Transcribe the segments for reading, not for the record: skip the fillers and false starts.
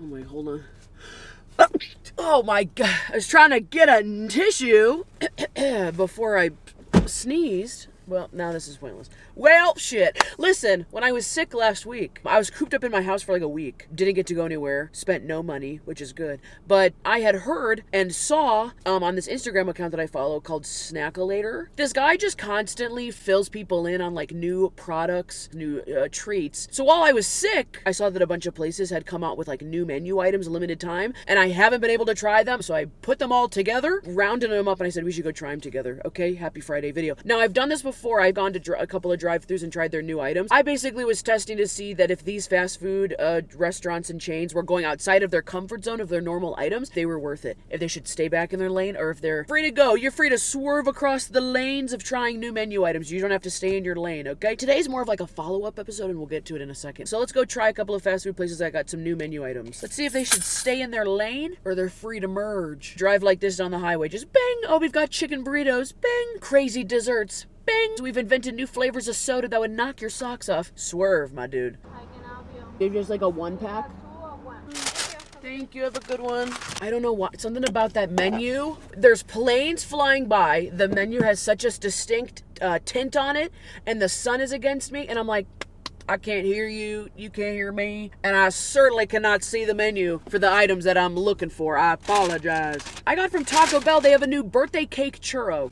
Oh my, hold on. Oh my God. I was trying to get a tissue before I sneezed. Well, now this is pointless. Well, shit. Listen, when I was sick last week, I was cooped up in my house for like a week. Didn't get to go anywhere. Spent no money, which is good. But I had heard and saw on this Instagram account that I follow called Snackalator. This guy just constantly fills people in on like new products, new treats. So while I was sick, I saw that a bunch of places had come out with like new menu items, limited time, and I haven't been able to try them. So I put them all together, rounded them up, and I said we should go try them together. Okay, happy Friday video. Now I've done this before. I've gone to a couple of drive-thrus and tried their new items. I basically was testing to see that if these fast food restaurants and chains were going outside of their comfort zone of their normal items, they were worth it. If they should stay back in their lane, or if they're free to go. You're free to swerve across the lanes of trying new menu items. You don't have to stay in your lane, okay? Today's more of like a follow-up episode, and we'll get to it in a second. So let's go try a couple of fast food places that got some new menu items. Let's see if they should stay in their lane or they're free to merge. Drive like this down the highway. Just bang! Oh, we've got chicken burritos. Bang! Crazy desserts. Bing! We've invented new flavors of soda that would knock your socks off. Swerve, my dude. I can help you. Maybe just like a one pack? Two or one. Thank you, have a good one. I don't know what, something about that menu. There's planes flying by. The menu has such a distinct tint on it, and the sun is against me, and I'm like, I can't hear you, you can't hear me, and I certainly cannot see the menu for the items that I'm looking for. I apologize. I got from Taco Bell, they have a new birthday cake churro.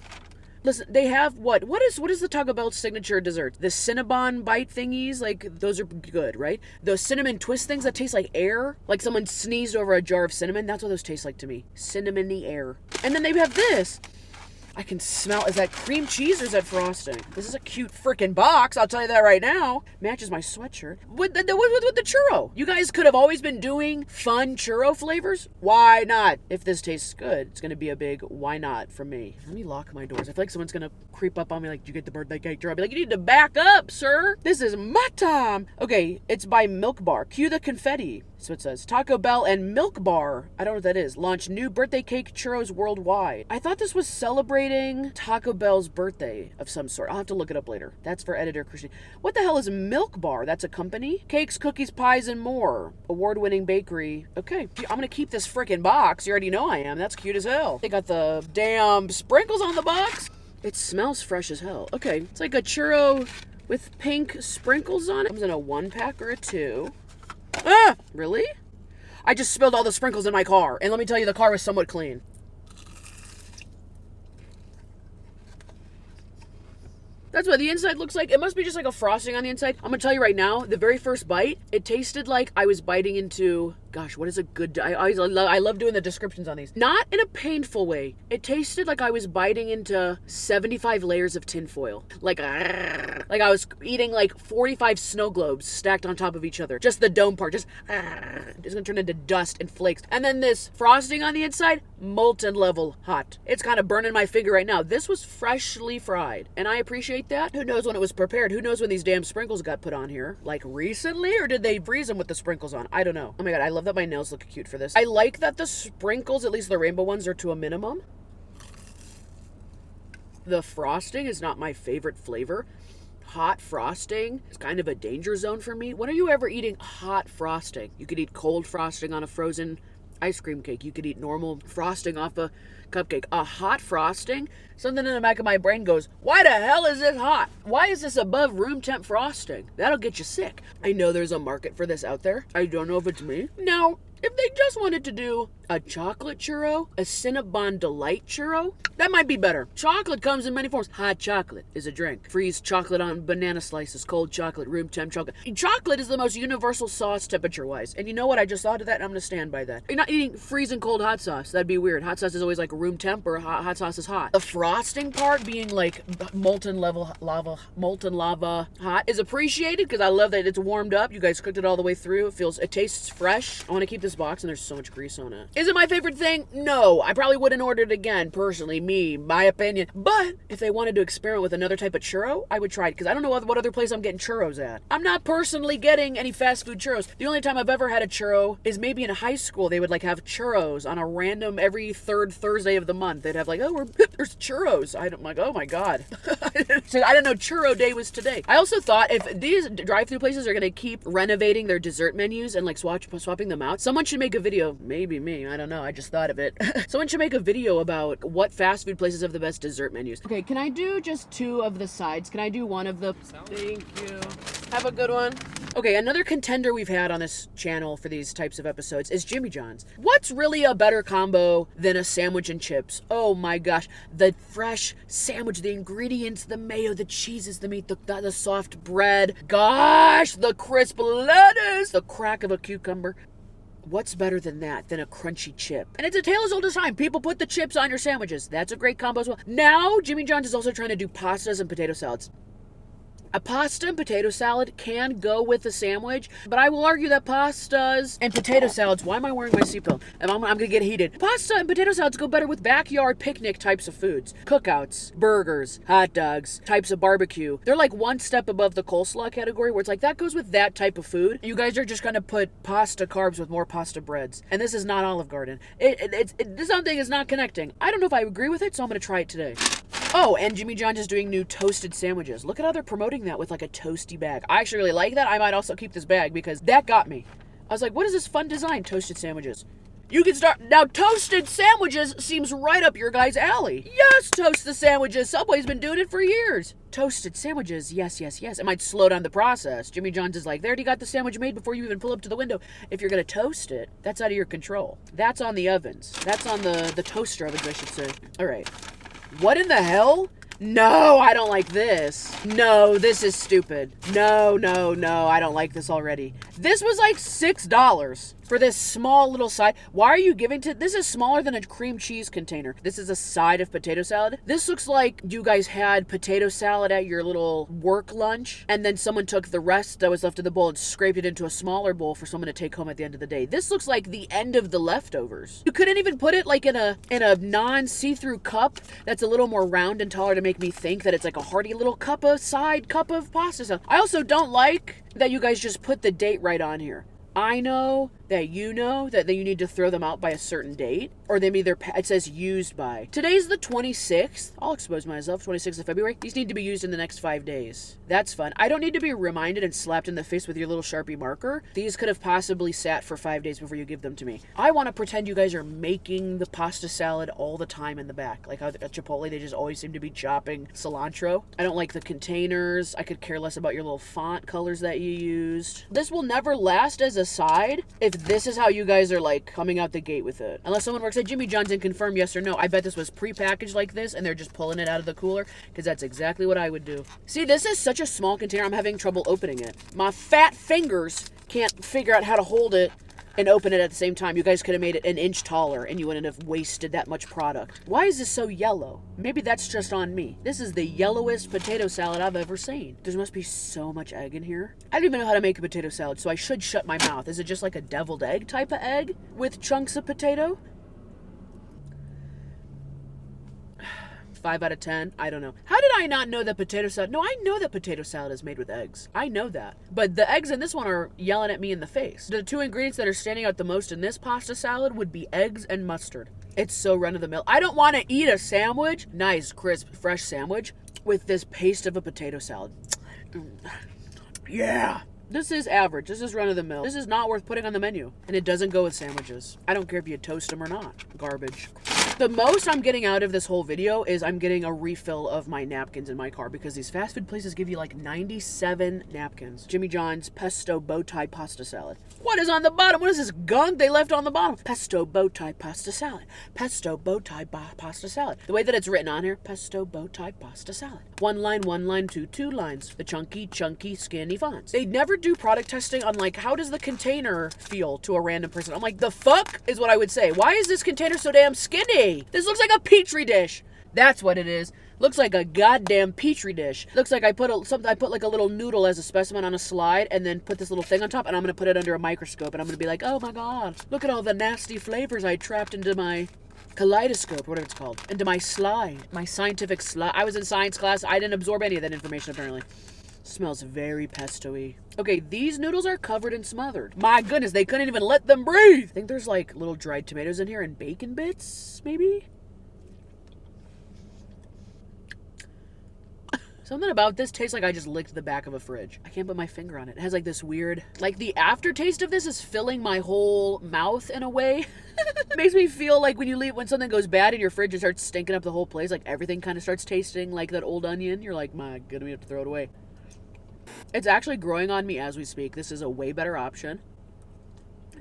Listen, they have what is the Taco Bell signature dessert? The Cinnabon bite thingies, like those are good, right? Those cinnamon twist things that taste like air, like someone sneezed over a jar of cinnamon. That's what those taste like to me. Cinnamony air. And then they have this. I can smell, is that cream cheese or is that frosting? This is a cute freaking box, I'll tell you that right now. Matches my sweatshirt. With the churro. You guys could have always been doing fun churro flavors. Why not? If this tastes good, it's gonna be a big why not from me. Let me lock my doors. I feel like someone's gonna creep up on me like, did you get the birthday cake churro? I'll be like, you need to back up, sir. This is my time. Okay, it's by Milk Bar. Cue the confetti. So it says, Taco Bell and Milk Bar, I don't know what that is, launch new birthday cake churros worldwide. I thought this was celebrating Taco Bell's birthday of some sort. I'll have to look it up later. That's for editor Christian. What the hell is Milk Bar? That's a company? Cakes, cookies, pies, and more. Award-winning bakery. Okay, I'm gonna keep this freaking box. You already know I am. That's cute as hell. They got the damn sprinkles on the box. It smells fresh as hell. Okay, it's like a churro with pink sprinkles on it. Comes in a 1-pack or a 2. Ah! Really? I just spilled all the sprinkles in my car. And let me tell you, the car was somewhat clean. That's what the inside looks like. It must be just like a frosting on the inside. I'm gonna tell you right now, the very first bite, it tasted like I was biting into, gosh, what is a good, I love doing the descriptions on these. Not in a painful way. It tasted like I was biting into 75 layers of tinfoil. Like I was eating like 45 snow globes stacked on top of each other. Just the dome part, just gonna turn into dust and flakes. And then this frosting on the inside, molten level hot. It's kind of burning my finger right now. This was freshly fried, and I appreciate that. Who knows when it was prepared? Who knows when these damn sprinkles got put on here? Like recently, or did they freeze them with the sprinkles on? I don't know. Oh my god, I love that my nails look cute for this. I like that the sprinkles, at least the rainbow ones, are to a minimum. The frosting is not my favorite flavor. Hot frosting is kind of a danger zone for me. When are you ever eating hot frosting? You could eat cold frosting on a frozen ice cream cake. You could eat normal frosting off a cupcake. A hot frosting, something in the back of my brain goes, why the hell is this hot? Why is this above room temp frosting? That'll get you sick. I know there's a market for this out there. I don't know if it's me. Now, if they just wanted to do a chocolate churro, a Cinnabon Delight churro, that might be better. Chocolate comes in many forms. Hot chocolate is a drink. Freeze chocolate on banana slices, cold chocolate, room temp chocolate. Chocolate is the most universal sauce temperature-wise. And you know what? I just thought of that, and I'm going to stand by that. You're not eating freezing cold hot sauce. That'd be weird. Hot sauce is always like room temp, or hot sauce is hot. The frosting part being like molten lava hot is appreciated because I love that it's warmed up. You guys cooked it all the way through. It tastes fresh. I want to keep this box, and there's so much grease on it. Is it my favorite thing? No. I probably wouldn't order it again, personally, my opinion. But if they wanted to experiment with another type of churro, I would try it, because I don't know what other place I'm getting churros at. I'm not personally getting any fast food churros. The only time I've ever had a churro is maybe in high school. They would like have churros on a random every third Thursday of the month. They'd have like, there's churros. I'm like, oh my god. I didn't know churro day was today. I also thought if these drive-through places are going to keep renovating their dessert menus and like swapping them out, some Someone should make a video, maybe me, I don't know, I just thought of it. Someone should make a video about what fast food places have the best dessert menus. Okay, can I do just 2 of the sides? Can I do 1 of the... Thank you. Have a good one. Okay, another contender we've had on this channel for these types of episodes is Jimmy John's. What's really a better combo than a sandwich and chips? Oh my gosh, the fresh sandwich, the ingredients, the mayo, the cheeses, the meat, the soft bread. Gosh, the crisp lettuce, the crack of a cucumber. What's better than that, than a crunchy chip? And it's a tale as old as time. People put the chips on your sandwiches. That's a great combo as well. Now, Jimmy John's is also trying to do pastas and potato salads. A pasta and potato salad can go with a sandwich, but I will argue that pastas and potato salads, why am I wearing my seatbelt? I'm going to get heated. Pasta and potato salads go better with backyard picnic types of foods. Cookouts, burgers, hot dogs, types of barbecue. They're like one step above the coleslaw category where it's like that goes with that type of food. You guys are just going to put pasta carbs with more pasta breads. And this is not Olive Garden. This something is not connecting. I don't know if I agree with it, so I'm going to try it today. Oh, and Jimmy John's is doing new toasted sandwiches. Look at how they're promoting that with like a toasty bag. I actually really like that. I might also keep this bag because that got me. I was like, what is this fun design? Toasted sandwiches. You can start... Now, toasted sandwiches seems right up your guys' alley. Yes, toast the sandwiches. Subway's been doing it for years. Toasted sandwiches. Yes, yes, yes. It might slow down the process. Jimmy John's is like, they already got the sandwich made before you even pull up to the window. If you're going to toast it, that's out of your control. That's on the ovens. That's on the toaster ovens, I should say. All right. What in the hell? No, I don't like this. No, this is stupid. No, no, no, I don't like this already. This was like $6 for this small little side. Why are you giving to... This is smaller than a cream cheese container. This is a side of potato salad. This looks like you guys had potato salad at your little work lunch, and then someone took the rest that was left of the bowl and scraped it into a smaller bowl for someone to take home at the end of the day. This looks like the end of the leftovers. You couldn't even put it like in a non-see-through cup that's a little more round and taller to make me think that it's like a hearty little cup of pasta salad. I also don't like that you guys just put the date right on here. I know that you know that you need to throw them out by a certain date, or it says used by. Today's the 26th. I'll expose myself, 26th of February. These need to be used in the next 5 days. That's fun. I don't need to be reminded and slapped in the face with your little Sharpie marker. These could have possibly sat for 5 days before you give them to me. I want to pretend you guys are making the pasta salad all the time in the back. Like how at Chipotle, they just always seem to be chopping cilantro. I don't like the containers. I could care less about your little font colors that you used. This will never last as a side if this is how you guys are like coming out the gate with it. Unless someone works at Jimmy John's and confirm yes or no. I bet this was pre-packaged like this and they're just pulling it out of the cooler, because that's exactly what I would do. See, this is such a small container, I'm having trouble opening it. My fat fingers can't figure out how to hold it and open it at the same time. You guys could have made it an inch taller and you wouldn't have wasted that much product. Why is this so yellow? Maybe that's just on me. This is the yellowest potato salad I've ever seen. There must be so much egg in here. I don't even know how to make a potato salad, so I should shut my mouth. Is it just like a deviled egg type of egg with chunks of potato? 5 out of 10. I don't know. How did I not know that potato salad? No, I know that potato salad is made with eggs. I know that. But the eggs in this one are yelling at me in the face. The 2 ingredients that are standing out the most in this pasta salad would be eggs and mustard. It's so run-of-the-mill. I don't want to eat a sandwich, nice, crisp, fresh sandwich, with this paste of a potato salad. Yeah. This is average. This is run-of-the-mill. This is not worth putting on the menu. And it doesn't go with sandwiches. I don't care if you toast them or not. Garbage. The most I'm getting out of this whole video is I'm getting a refill of my napkins in my car, because these fast food places give you like 97 napkins. Jimmy John's pesto bow tie pasta salad. What is on the bottom? What is this gunk they left on the bottom? Pesto bow tie pasta salad. Pesto bow tie pasta salad. The way that it's written on here, pesto bow tie pasta salad. 1 line, 2 lines. The chunky, skinny fonts. They never do product testing on like, how does the container feel to a random person? I'm like, the fuck is what I would say. Why is this container so damn skinny? This looks like a petri dish. That's what it is. Looks like a goddamn petri dish. Looks like I put like a little noodle as a specimen on a slide and then put this little thing on top, and I'm gonna put it under a microscope and I'm gonna be like, oh my god, look at all the nasty flavors I trapped into my kaleidoscope, whatever it's called, into my slide, my scientific slide. I was in science class. I didn't absorb any of that information apparently. Smells very pesto-y. Okay, these noodles are covered and smothered. My goodness, they couldn't even let them breathe. I think there's like little dried tomatoes in here and bacon bits, maybe? Something about this tastes like I just licked the back of a fridge. I can't put my finger on it. It has like this weird, like the aftertaste of this is filling my whole mouth in a way. It makes me feel like when something goes bad in your fridge, it starts stinking up the whole place. Like everything kind of starts tasting like that old onion. You're like, my goodness, we have to throw it away. It's actually growing on me as we speak. This is a way better option.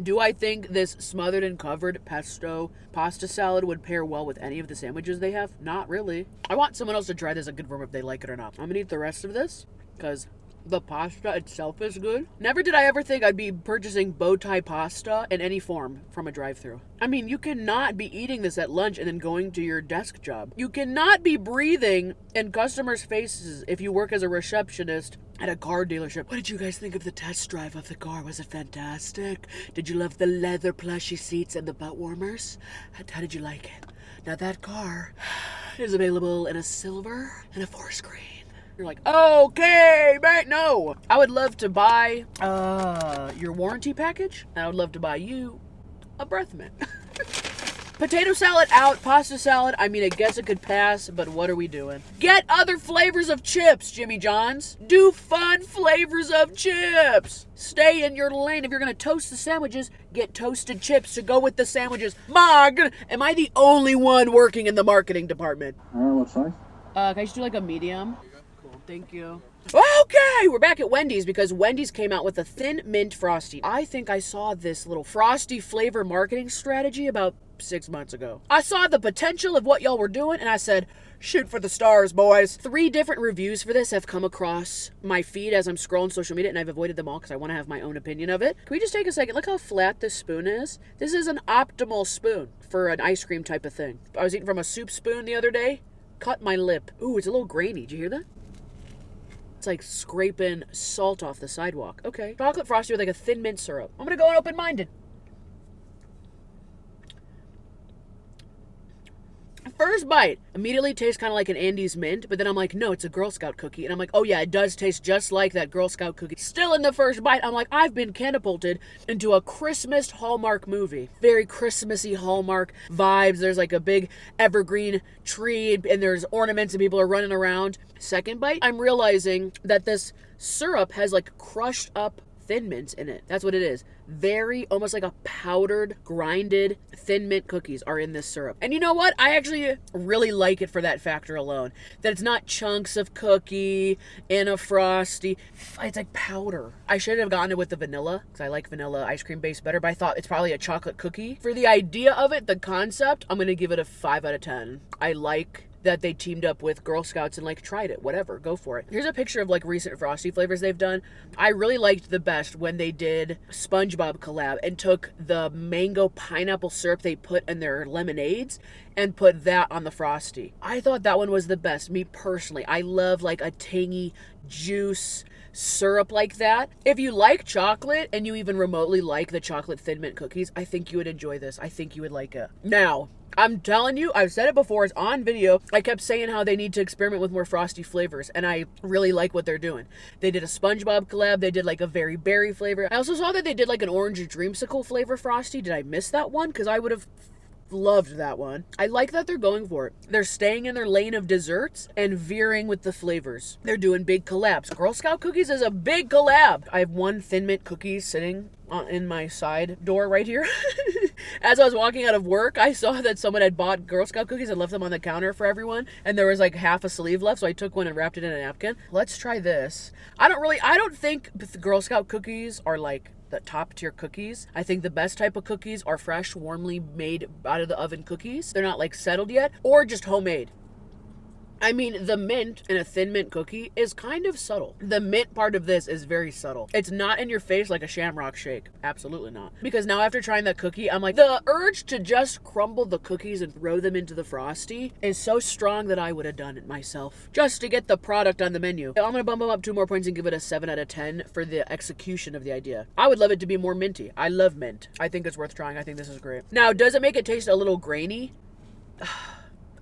Do I think this smothered and covered pesto pasta salad would pair well with any of the sandwiches they have? Not really. I want someone else to try this and confirm if they like it or not. I'm gonna eat the rest of this because the pasta itself is good. Never did I ever think I'd be purchasing bow tie pasta in any form from a drive-thru. I mean, you cannot be eating this at lunch and then going to your desk job. You cannot be breathing in customers' faces if you work as a receptionist at a car dealership. What did you guys think of the test drive of the car? Was it fantastic? Did you love the leather plushy seats and the butt warmers? How did you like it? Now that car is available in a silver and a forest green. You're like, okay, man, no. I would love to buy your warranty package. I would love to buy you a breath mint. Potato salad out, pasta salad. I mean, I guess it could pass, but what are we doing? Get other flavors of chips, Jimmy John's. Do fun flavors of chips. Stay in your lane. If you're going to toast the sandwiches, get toasted chips to go with the sandwiches. My goodness. Am I the only one working in the marketing department? What size? Can I just do like a medium? Cool, thank you. Okay, we're back at Wendy's because Wendy's came out with a thin mint frosty. I think I saw this little frosty flavor marketing strategy about 6 months ago. I saw the potential of what y'all were doing and I said, shoot for the stars, boys. 3 different reviews for this have come across my feed as I'm scrolling social media and I've avoided them all because I want to have my own opinion of it. Can we just take a second? Look how flat this spoon is. This is an optimal spoon for an ice cream type of thing. I was eating from a soup spoon the other day. Cut my lip. Ooh, it's a little grainy. Did you hear that? It's like scraping salt off the sidewalk. Okay. Chocolate frosty with like a thin mint syrup. I'm gonna go in open-minded. First bite immediately tastes kind of like an Andes mint, but then I'm like, no, it's a Girl Scout cookie. And I'm like, oh yeah, it does taste just like that Girl Scout cookie. Still in the first bite, I'm like, I've been catapulted into a Christmas Hallmark movie. Very Christmassy Hallmark vibes. There's like a big evergreen tree and there's ornaments and people are running around. Second bite, I'm realizing that this syrup has like crushed up Thin Mints in it. That's what it is. Very, almost like a powdered, grinded Thin Mint cookies are in this syrup. And you know what? I actually really like it for that factor alone. That it's not chunks of cookie in a Frosty. It's like powder. I should have gotten it with the vanilla, because I like vanilla ice cream base better, but I thought it's probably a chocolate cookie. For the idea of it, the concept, I'm going to give it a 5 out of 10. I like that they teamed up with Girl Scouts and like tried it, whatever, go for it. Here's a picture of like recent Frosty flavors they've done. I really liked the best when they did SpongeBob collab and took the mango pineapple syrup they put in their lemonades and put that on the Frosty. I thought that one was the best, me personally. I love like a tangy juice syrup like that. If you like chocolate and you even remotely like the chocolate Thin Mint cookies, I think you would enjoy this. I think you would like it. Now, I'm telling you, I've said it before, it's on video. I kept saying how they need to experiment with more Frosty flavors, and I really like what they're doing. They did a SpongeBob collab, they did like a very berry flavor. I also saw that they did like an orange dreamsicle flavor Frosty. Did I miss that one? Because I would have loved that one. I like that they're going for it. They're staying in their lane of desserts and veering with the flavors. They're doing big collabs. Girl Scout cookies is a big collab. I have one Thin Mint cookie sitting in my side door right here. As I was walking out of work, I saw that someone had bought Girl Scout cookies and left them on the counter for everyone, and there was like half a sleeve left, so I took one and wrapped it in a napkin. Let's try this. I don't think the Girl Scout cookies are like the top tier cookies. I think the best type of cookies are fresh, warmly made out of the oven cookies. They're not like settled yet, or just homemade. I mean, the mint in a Thin Mint cookie is kind of subtle. The mint part of this is very subtle. It's not in your face like a Shamrock Shake. Absolutely not. Because now after trying that cookie, I'm like, the urge to just crumble the cookies and throw them into the Frosty is so strong that I would have done it myself. Just to get the product on the menu. I'm going to bump them up 2 more points and give it a 7 out of 10 for the execution of the idea. I would love it to be more minty. I love mint. I think it's worth trying. I think this is great. Now, does it make it taste a little grainy?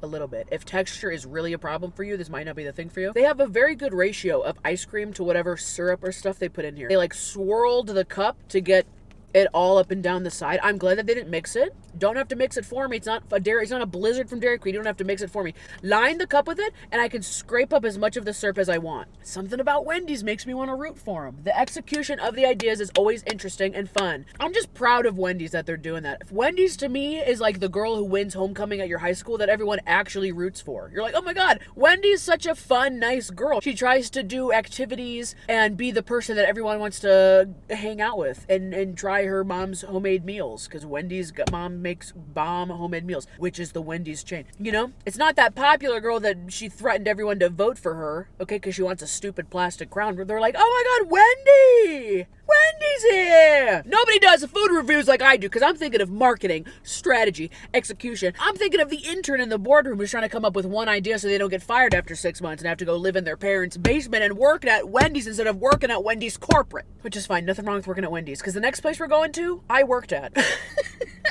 A little bit. If texture is really a problem for you, this might not be the thing for you. They have a very good ratio of ice cream to whatever syrup or stuff they put in here. They like swirled the cup to get it all up and down the side. I'm glad that they didn't mix it. Don't have to mix it for me. It's not a Blizzard from Dairy Queen. You don't have to mix it for me. Line the cup with it, and I can scrape up as much of the syrup as I want. Something about Wendy's makes me want to root for them. The execution of the ideas is always interesting and fun. I'm just proud of Wendy's that they're doing that. Wendy's to me is like the girl who wins homecoming at your high school that everyone actually roots for. You're like, oh my God, Wendy's such a fun, nice girl. She tries to do activities and be the person that everyone wants to hang out with and try her mom's homemade meals, because Wendy's mom makes bomb homemade meals, which is the Wendy's chain. You know, it's not that popular girl that she threatened everyone to vote for her, okay, because she wants a stupid plastic crown. They're like, oh my God, Wendy! Wendy's here! Nobody does food reviews like I do, because I'm thinking of marketing, strategy, execution. I'm thinking of the intern in the boardroom who's trying to come up with one idea so they don't get fired after 6 months and have to go live in their parents' basement and work at Wendy's instead of working at Wendy's corporate. Which is fine. Nothing wrong with working at Wendy's, because the next place we're going to, I worked at.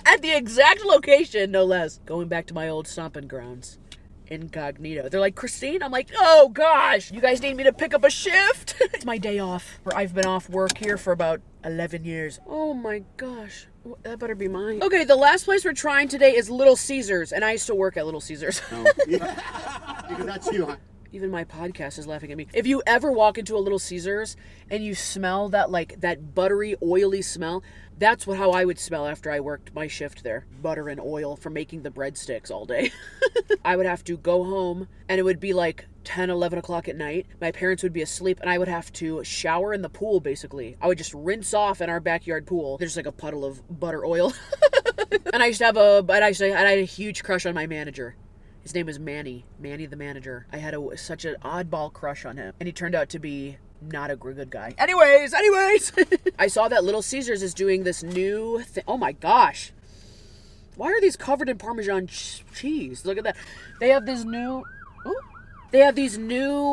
At the exact location, no less. Going back to my old stomping grounds. Incognito. They're like, Christine? I'm like, oh gosh, you guys need me to pick up a shift? It's my day off. I've been off work here for about 11 years. Oh my gosh. That better be mine. Okay, the last place we're trying today is Little Caesars, and I used to work at Little Caesars. Oh, yeah. Because that's you, huh? Even my podcast is laughing at me. If you ever walk into a Little Caesars and you smell that buttery, oily smell, that's how I would smell after I worked my shift there. Butter and oil from making the breadsticks all day. I would have to go home, and it would be like 10, 11 o'clock at night. My parents would be asleep, and I would have to shower in the pool, basically. I would just rinse off in our backyard pool. There's like a puddle of butter oil. And I had a huge crush on my manager. His name was Manny the manager. I had such an oddball crush on him, and he turned out to be not a good guy. Anyways. I saw that Little Caesars is doing this new thing. Oh my gosh. Why are these covered in Parmesan cheese? Look at that. They have these new,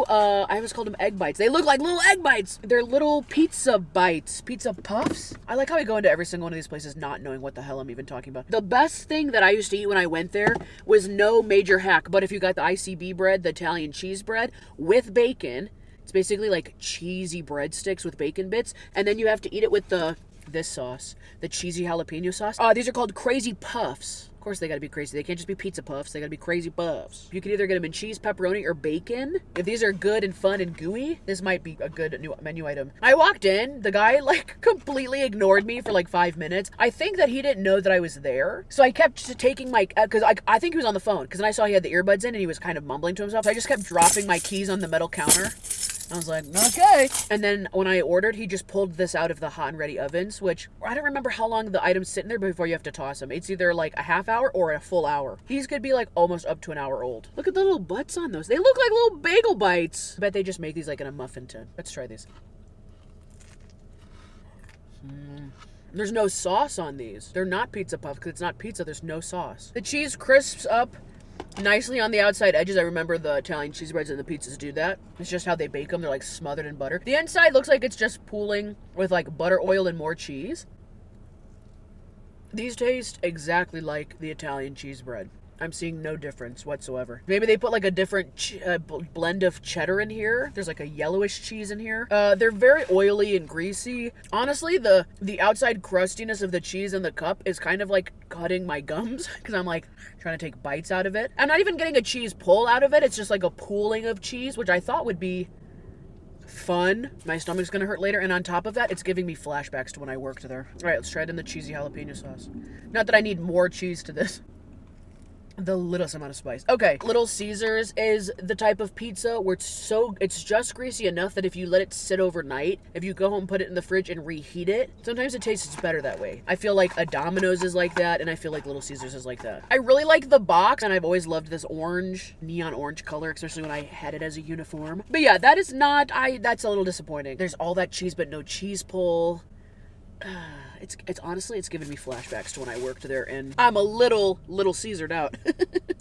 I always called them egg bites. They look like little egg bites. They're little pizza bites, pizza puffs. I like how I go into every single one of these places not knowing what the hell I'm even talking about. The best thing that I used to eat when I went there was no major hack, but if you got the ICB bread, the Italian cheese bread with bacon, it's basically like cheesy breadsticks with bacon bits, and then you have to eat it with this sauce, the cheesy jalapeno sauce. These are called crazy puffs. Of course they gotta be crazy. They can't just be pizza puffs. They gotta be crazy puffs. You can either get them in cheese, pepperoni, or bacon. If these are good and fun and gooey, this might be a good new menu item. I walked in, the guy completely ignored me for 5 minutes. I think that he didn't know that I was there. So I kept taking my, cause I think he was on the phone, cause then I saw he had the earbuds in and he was kind of mumbling to himself. So I just kept dropping my keys on the metal counter. I was like, okay. And then when I ordered, he just pulled this out of the hot and ready ovens, which I don't remember how long the items sit in there before you have to toss them. It's either a half hour or a full hour. These could be almost up to an hour old. Look at the little butts on those. They look like little bagel bites. I bet they just make these in a muffin tin. Let's try these. There's no sauce on these. They're not pizza puffs because it's not pizza. There's no sauce. The cheese crisps up nicely on the outside edges. I remember the Italian cheese breads and the pizzas do that. It's just how they bake them. They're smothered in butter. The inside looks like it's just pooling with butter, oil, and more cheese. These taste exactly like the Italian cheese bread. I'm seeing no difference whatsoever. Maybe they put a different blend of cheddar in here. There's a yellowish cheese in here. They're very oily and greasy. Honestly, the outside crustiness of the cheese in the cup is kind of cutting my gums because I'm trying to take bites out of it. I'm not even getting a cheese pull out of it. It's just a pooling of cheese, which I thought would be fun. My stomach's gonna hurt later, and on top of that, it's giving me flashbacks to when I worked there. All right, let's try it in the cheesy jalapeno sauce. Not that I need more cheese to this. The littlest amount of spice. Okay, Little Caesars is the type of pizza where it's just greasy enough that if you let it sit overnight, if you go home, put it in the fridge and reheat it, sometimes it tastes better that way. I feel like a Domino's is like that, and I feel like Little Caesars is like that. I really like the box, and I've always loved this neon orange color, especially when I had it as a uniform. But yeah, that's a little disappointing. There's all that cheese, but no cheese pull. It's honestly, it's giving me flashbacks to when I worked there, and I'm a little Caesared out.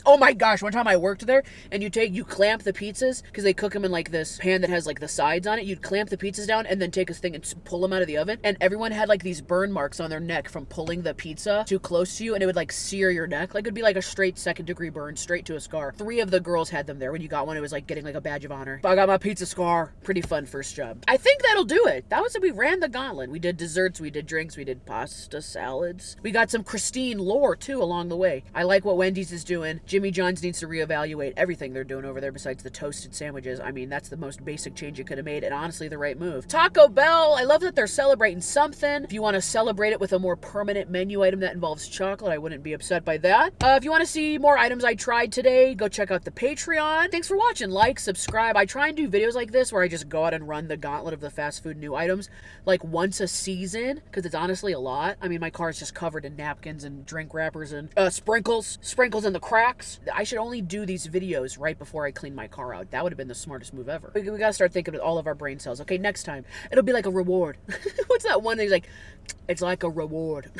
Oh my gosh, one time I worked there, and you clamp the pizzas, because they cook them in this pan that has the sides on it. You'd clamp the pizzas down and then take a thing and pull them out of the oven, and everyone had these burn marks on their neck from pulling the pizza too close to you, and it would sear your neck. It'd be a straight 2nd-degree burn straight to a scar. 3 of the girls had them there. When you got one, it was getting a badge of honor. I got my pizza scar. Pretty fun first job. I think that'll do it. We ran the gauntlet. We did desserts, we did drinks, we upgraded pasta salads. We got some Christine lore too along the way. I like what Wendy's is doing. Jimmy John's needs to reevaluate everything they're doing over there besides the toasted sandwiches. I mean, that's the most basic change you could have made, and honestly the right move. Taco Bell, I love that they're celebrating something. If you want to celebrate it with a more permanent menu item that involves chocolate, I wouldn't be upset by that. If you want to see more items I tried today, go check out the Patreon. Thanks for watching. Like, subscribe. I try and do videos like this where I just go out and run the gauntlet of the fast food new items like once a season, because it's honestly a lot. I mean, my car is just covered in napkins and drink wrappers and sprinkles in the cracks. I should only do these videos right before I clean my car out. That would have been the smartest move ever. We gotta start thinking with all of our brain cells. Okay, next time it'll be like a reward. What's that one thing? Like, it's like a reward.